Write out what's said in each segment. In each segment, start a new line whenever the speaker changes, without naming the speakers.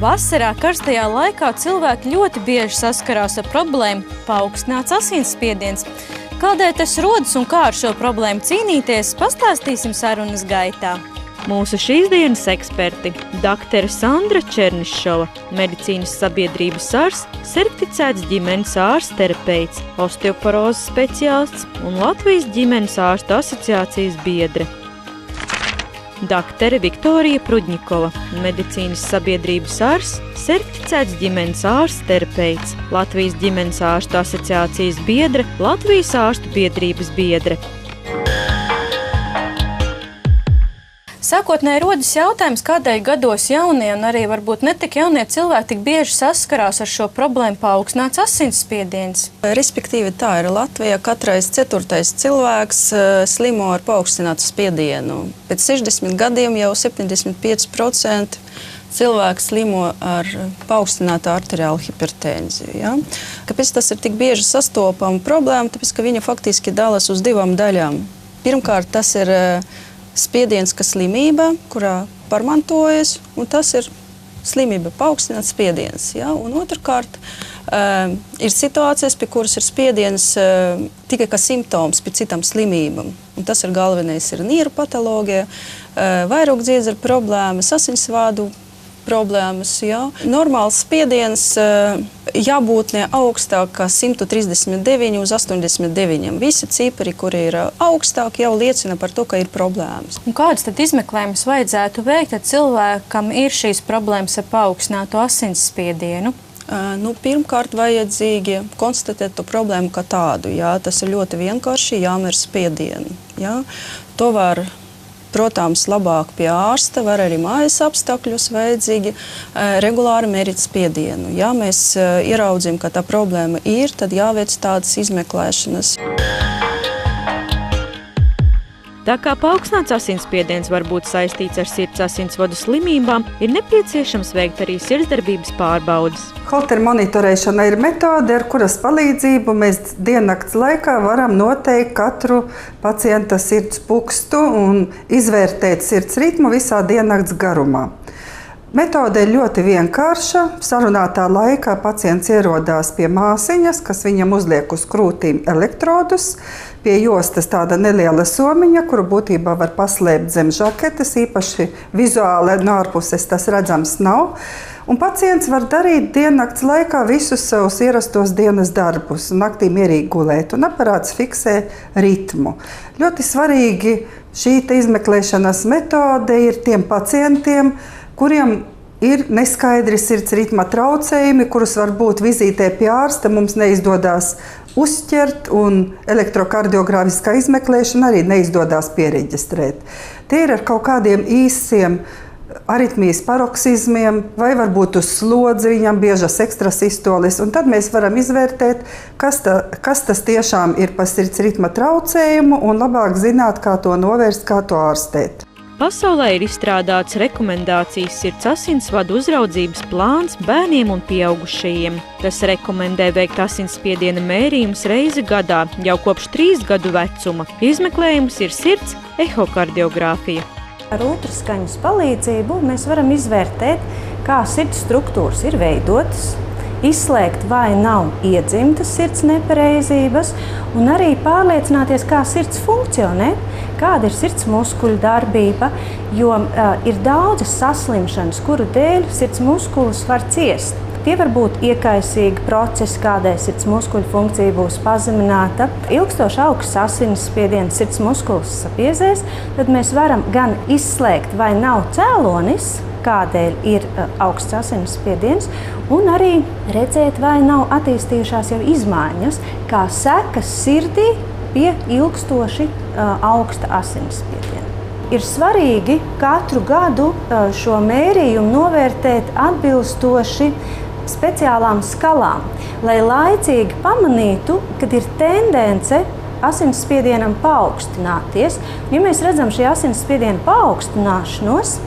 Vasarā karstajā laikā cilvēki ļoti bieži saskarās ar problēmu paaugstināts asinsspiediens. Kādēļ tas rodas un kā ar šo problēmu cīnīties, pastāstīsim sarunas gaitā. Mūsu šīs dienas eksperti – doktere Sandra Černišova, medicīnas sabiedrības ārsts, sertificēts ģimenes ārsts terapeits, osteoporozes speciālists un Latvijas ģimenes ārstu asociācijas biedre. Doktere Viktorija Prudņikova, medicīnas sabiedrības ārsts, sertificēts ģimenes ārsts terapeits, Latvijas ģimenes ārstu asociācijas biedre, Latvijas ārstu biedrības biedre. Sākotnēji rodas jautājums, kādēļ gados jaunie un arī varbūt ne tik jaunie cilvēki tik bieži saskarās ar šo problēmu paaugstināts asinsspiediens.
Respektīvi tā ir Latvijā katrais 4. cilvēks slimo ar paaugstinātu spiedienu. Pēc 60 gadiem jau 75% cilvēki slimo ar paaugstinātu arteriālu hipertenziju. Ja? Kāpēc tas ir tik bieži sastopama problēma? Tāpēc, ka viņa faktiski dalās uz divām daļām. Pirmkārt, tas ir spiediens, ka slimība, kurā pārmantojas, un tas ir slimība, paaugstināts spiediens. Ja? Un otrkārt, ir situācijas, pie kuras ir spiediens tikai kā simptoms pie citām slimībām. Un tas ir galvenais, ir nieru patoloģija, vairogdziedzera problēmas, asinsvadu problēmas. Ja? Normāls spiediens jābūt ne augstāk kā 139 uz 89. Visi cipari, kuri ir augstāki, jau liecina par to, ka ir problēmas.
Un kādas tad izmeklējumus vajadzētu veikt, tad cilvēkam ir šīs problēmas ar paaugstinātu asinsspiedienu?
Pirmkārt, vajadzīgi konstatēt to problēmu kā tādu. Jā. Tas ir ļoti vienkārši jāmēr spiedienu. Jā. To var, protams, labāk pie ārsta, var arī mājas apstākļus vajadzīgi regulāri mērīt spiedienu. Ja mēs ieraudzījām, ka tā problēma ir, tad jāveic tādas izmeklēšanas.
Tā kā paaugstināts asinsspiediens var būt saistīts ar sirds asinsvadu slimībām, ir nepieciešams veikt arī sirdsdarbības pārbaudes.
Holtera monitorēšana ir metode, ar kuras palīdzību mēs diennakts laikā varam noteikt katru pacienta sirds pukstu un izvērtēt sirds ritmu visā diennakts garumā. Metode ir ļoti vienkārša. Sarunātā laikā pacients ierodās pie māsiņas, kas viņam uzliek uz krūtīm elektrodus. Pie jostas tāda neliela somiņa, kuru būtībā var paslēpt zem žaketes, īpaši vizuāli no ārpuses tas redzams nav. Un pacients var darīt diennakts laikā visus savus ierastos dienas darbus, naktī mierīgi gulēt, un aparāts fiksē ritmu. Ļoti svarīgi šī izmeklēšanas metode ir tiem pacientiem, kuriem ir neskaidri sirds ritma traucējumi, kurus varbūt vizītē pie ārsta mums neizdodas uzķert, un elektrokardiogrāfiskā izmeklēšana arī neizdodas piereģistrēt. Tie ir ar kaut kādiem īsiem aritmijas paroksizmiem, vai varbūt uz slodzi viņam biežas ekstrasistolis, un tad mēs varam izvērtēt, kas tas tiešām ir par sirds ritma traucējumu, un labāk zināt, kā to novērst, kā to ārstēt.
Pasaulē ir izstrādāts rekomendācijas sirds asinsvadu uzraudzības plāns bērniem un pieaugušajiem. Tas rekomendē veikt asinsspiediena mērījumus reizi gadā, jau kopš 3 gadu vecuma. Izmeklējums ir sirds ehokardiogrāfija.
Ar ultraskaņas palīdzību mēs varam izvērtēt, kā sirds struktūras ir veidotas, izslēgt, vai nav iedzimtas sirds nepareizības, un arī pārliecināties, kā sirds funkcionē, kāda ir sirds muskuļu darbība, jo ir daudzas saslimšanas, kuru dēļ sirds muskulis var ciest. Tie var būt iekaisīgi procesi, kādēļ sirds muskuļu funkcija būs pazemināta. Ilgstoši augsts asinsspiediens sirds muskulis sapiezēs, tad mēs varam gan izslēgt, vai nav cēlonis, kādēļ ir augsts asinsspiediens, un arī redzēt, vai nav attīstījušās jau izmaiņas, kā sekas sirdī pie ilgstoši augsta asinsspiediena. Ir svarīgi katru gadu šo mērījumu novērtēt atbilstoši speciālām skalām, lai laicīgi pamanītu, kad ir tendence asinsspiedienam paaugstināties. Ja mēs redzam šī asinsspiediena paaugstināšanos,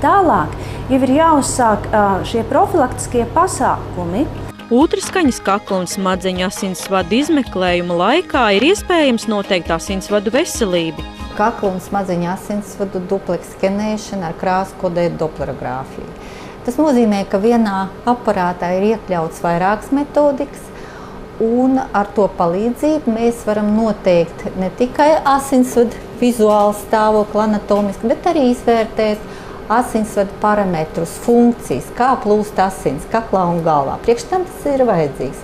tālāk jau ir jāuzsāk šie profilaktiskie pasākumi.
Ultraskaņas kakla un smadzeņu asinsvadu izmeklējuma laikā ir iespējams noteikt asinsvadu veselību.
Kakla un smadzeņu asinsvadu duplex skenēšana ar krāskodētu doplerogrāfiju. Tas nozīmē, ka vienā aparātā ir iekļauts vairākas metodikas, un ar to palīdzību mēs varam noteikt ne tikai asinsvadu vizuālu stāvokli anatomiski, bet arī izvērtēt asinsvadu parametrus, funkcijas, kā plūst asins kaklā un galvā. Priekš tam tas ir vajadzīgs.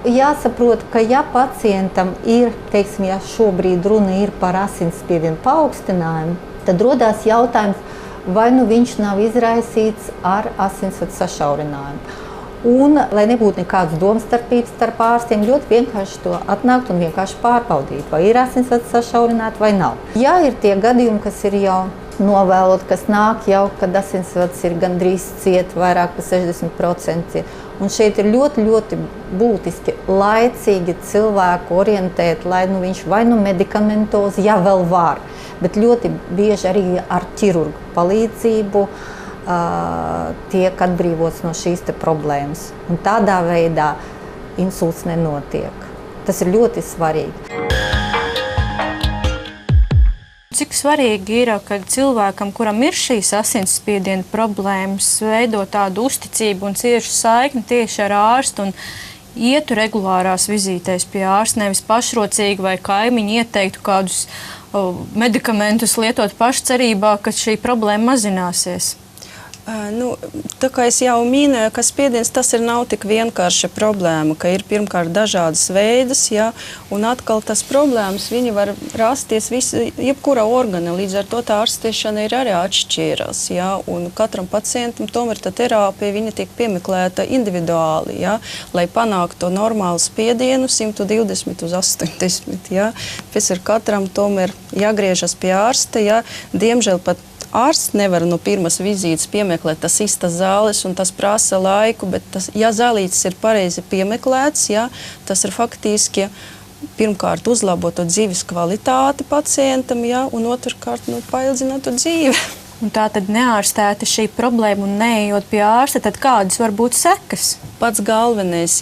Jāsaprot, ka ja pacientam ir, teiksim, ja šobrīd runa ir par asinsspiedienu paaugstinājumu, tad rodās jautājums, vai viņš nav izraisīts ar asinsvadu sašaurinājumu. Un, lai nebūtu nekādas domstarpības starp ārstiem, ļoti vienkārši to atnākt un vienkārši pārbaudīt, vai ir asinsvads sašaurināti vai nav. Ja ir tie gadījumi, kas ir jau novēlot, kas nāk jau, kad asinsvads ir gandrīz ciet, vairāk par 60%. Un šeit ir ļoti, ļoti būtiski laicīgi cilvēku orientēt, lai viņš vai medikamentozi, ja vēl var, bet ļoti bieži arī ar ķirurgu palīdzību tiek atbrīvots no šīs problēmas. Un tādā veidā insults nenotiek. Tas ir ļoti svarīgi.
Cik svarīgi ir, kad cilvēkam, kuram ir šīs asinsspiediena problēmas, veido tādu uzticību un ciešu saikni tieši ar ārstu un ietu regulārās vizītēs pie ārsta, nevis pašrocīgi vai kaimiņi ieteiktu kādus medikamentus lietot pašcerībā, ka šī problēma mazināsies?
Tā kā es jau minēju, ka spiediens tas nav tik vienkārša problēma, ka ir pirmkārt dažādas veidas, un atkal tas problēmas viņi var rasties jebkura organa, līdz ar to tā ārstēšana ir arī atšķīrās, un katram pacientam tomēr tā terapija viņa tiek piemeklēta individuāli, lai panāktu to normālu spiedienu 120 uz 80, pēc ar katram tomēr jāgriežas pie ārsta, diemžēl pat ārsts nevar no pirmas vizītes piemeklēt tas istas zāles, un tas prasa laiku, bet ja zālītes ir pareizi piemeklēts, tas ir faktiski pirmkārt uzlabot to dzīves kvalitāti pacientam, un otrkārt paildzināt to dzīvi.
Un tā tad neārstēta šī problēma un neejot pie ārsta, tad kādas var būt sekas?
Pats galvenais,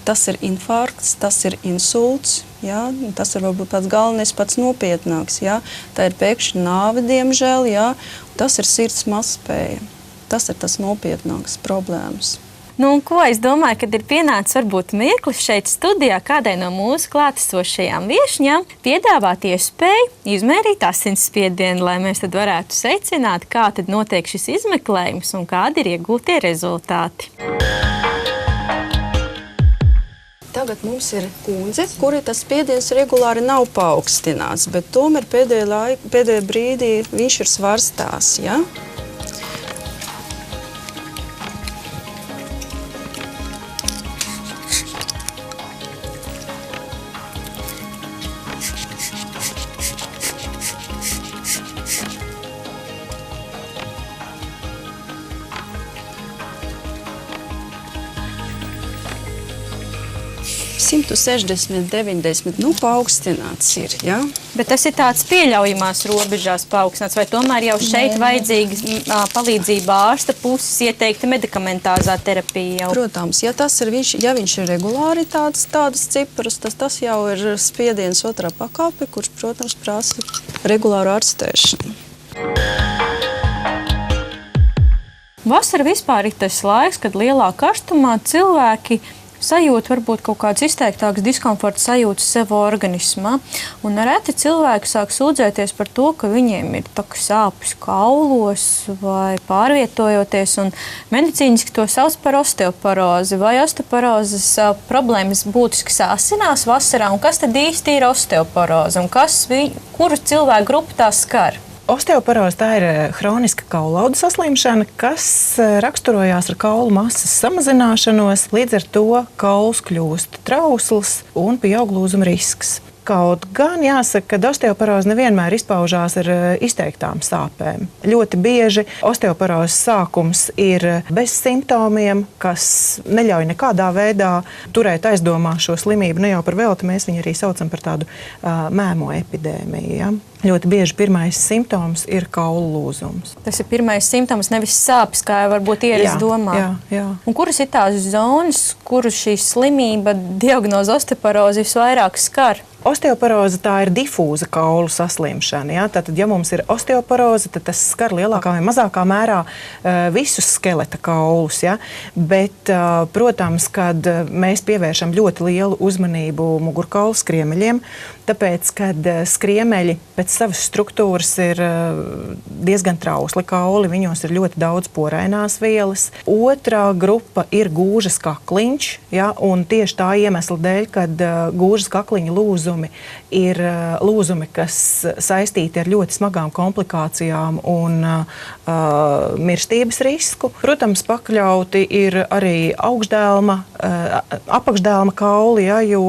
tas ir infarkts, tas ir insults, tas ir varbūt pats galvenais, pats nopietnāks, tā ir pēkšņa nāve, diemžēl, tas ir sirds mazspēja, tas ir tas nopietnāks problēmas.
Ko es domāju, kad ir pienācis varbūt mirklis šeit studijā kādai no mūsu klātesošajām viešņām piedāvāt iespēju izmērīt asinsspiedienu, lai mēs tad varētu secināt, kā tad notiek šis izmeklējums un kādi ir iegūtie rezultāti.
Tagad mums ir kundze, kuri tas spiediens regulāri nav paaugstināts, bet tomēr pēdējā brīdī viņš ir svarstās, – 160, 90, paaugstināts ir,
Bet tas ir tāds pieļaujamās robežās paaugstināts, vai tomēr jau šeit vajadzīga palīdzība ārsta puses ieteikta medikamentāzā terapija?
Protams, ja viņš ir regulāri tādas ciparas, tas jau ir spiediens otrā pakāpe, kurš, protams, prasa regulāru ārstēšanu.
Vasara vispār ir tas laiks, kad lielā karstumā cilvēki sajūt varbūt kaut kāds izteiktāks diskomforta sajūtas sev organismā. Un reti cilvēki sāk sūdzēties par to, ka viņiem ir sāpes kaulos vai pārvietojoties. Un medicīniski to sauc par osteoporozi. Vai osteoporozes problēmas būtiski sāsinās vasarā? Un kas tad īsti ir osteoporoze? Un kuru cilvēku grupu tā skar?
Osteoporoze tā ir hroniska kaulaudu saslimšana, kas raksturojās ar kaulu masas samazināšanos, līdz ar to kauls kļūst trausls un pieaug lūzuma risks. Kaut gan jāsaka, ka osteoporoze nevienmēr izpaužās ar izteiktām sāpēm. Ļoti bieži osteoporozes sākums ir bez simptomiem, kas neļauj nekādā veidā turēt aizdomā šo slimību. Ne jau par velti mēs viņu arī saucam par tādu mēmo epidēmiju. Ja? Ļoti bieži pirmais simptoms ir kaulu lūzums.
Tas ir pirmais simptoms, nevis sāpes, kā varbūt ierasts domā.
Jā.
Un kuras ir tās zonas, kuru šī slimība, diagnoze osteoporozi visvairāk skar?
Osteoporoze tā ir difūza kaulu saslimšana. Ja? Tātad, ja mums ir osteoporoze, tad tas skar lielākā vai mazākā mērā visus skeleta kaulus. Ja? Bet, protams, kad mēs pievēršam ļoti lielu uzmanību mugurkaulu skriemeļiem, tāpēc, kad skriemeļi pēc savas struktūras ir diezgan trausli kauli, viņos ir ļoti daudz porainās vielas. Otrā grupa ir gūžas kakliņš, ja? Un tieši tā iemesla dēļ, kad gūžas kakliņa lūzumi ir lūzumi, kas saistīti ar ļoti smagām komplikācijām un mirstības risku. Protams, pakļauti ir arī apakšdēlma kauli, ja, jo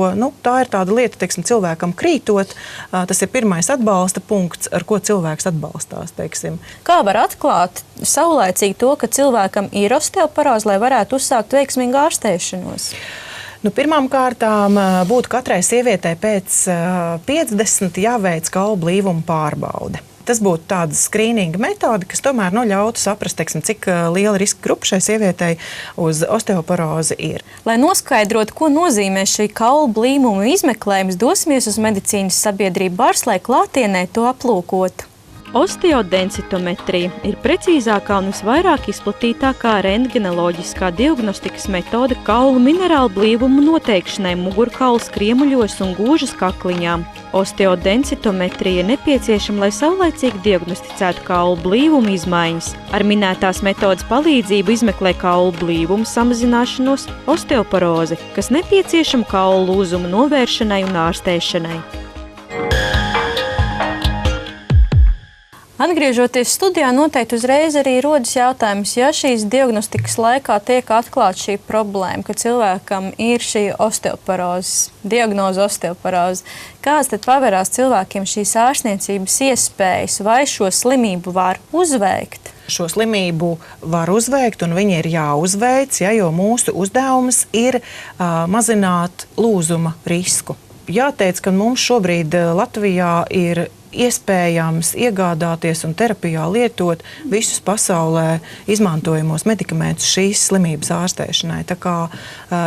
tā ir tāda lieta, teiksim, cilvēkam krītot, tas ir pirmais atbalsta punkts, ar ko cilvēks atbalstās. Teiksim.
Kā var atklāt saulēcīgi to, ka cilvēkam ir osteoporoze, lai varētu uzsākt veiksmīgu ārstēšanos?
Pirmām kārtām būtu katrai sievietei pēc 50 jāveic kaulu blīvuma pārbaude. Tas būtu tāda skrīninga metode, kas tomēr ļautu saprast, teiksim, cik liela riska grupa šai sievietei uz osteoporozi ir.
Lai noskaidrotu, ko nozīmē šī kaulu blīvuma izmeklējums, dosimies uz medicīnas sabiedrību Bārs, lai klātienē to aplūkotu. Osteodensitometrija ir precīzākā un visvairāk izplatītākā rentgenoloģiskā diagnostikas metode kaulu minerālu blīvumu noteikšanai mugurkaulu skriemuļos un gūžas kakliņā. Osteodensitometrija ir nepieciešama, lai saulaicīgi diagnosticētu kaulu blīvumu izmaiņas. Ar minētās metodes palīdzību izmeklē kaulu blīvumu samazināšanos, osteoporozi, kas nepieciešama kaulu lūzumu novēršanai un ārstēšanai. Atgriežoties studijā, noteikti uzreiz arī rodas jautājums, ja šīs diagnostikas laikā tiek atklāta šī problēma, ka cilvēkam ir šī osteoporoze, diagnoze osteoporoze. Kāds tad paverās cilvēkiem šīs ārstniecības iespējas, vai šo slimību var uzveikt?
Šo slimību var uzveikt, un viņi ir jāuzveic, ja, jo mūsu uzdevums ir mazināt lūzuma risku. Jāteic, ka mums šobrīd Latvijā ir iespējams iegādāties un terapijā lietot visus pasaulē izmantojamos medikamentus šīs slimības ārstēšanai. Tā kā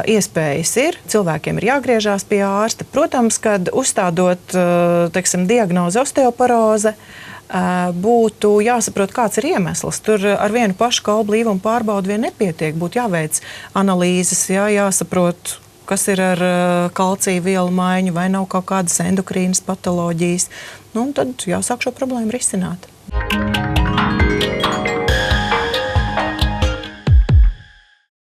iespējas ir, cilvēkiem ir jāgriežās pie ārsta. Protams, kad uzstādot, teiksim, diagnozi osteoporoze, būtu jāsaprot, kāds ir iemesls. Tur ar vienu pašu kaulu blīvumu pārbaudu vien nepietiek. Būtu jāveic analīzes, jāsaprot, kas ir ar kalcija vielu maiņu, vai nav kaut kādas endokrīnas patoloģijas. Un tad jāsāk šo problēmu risināt.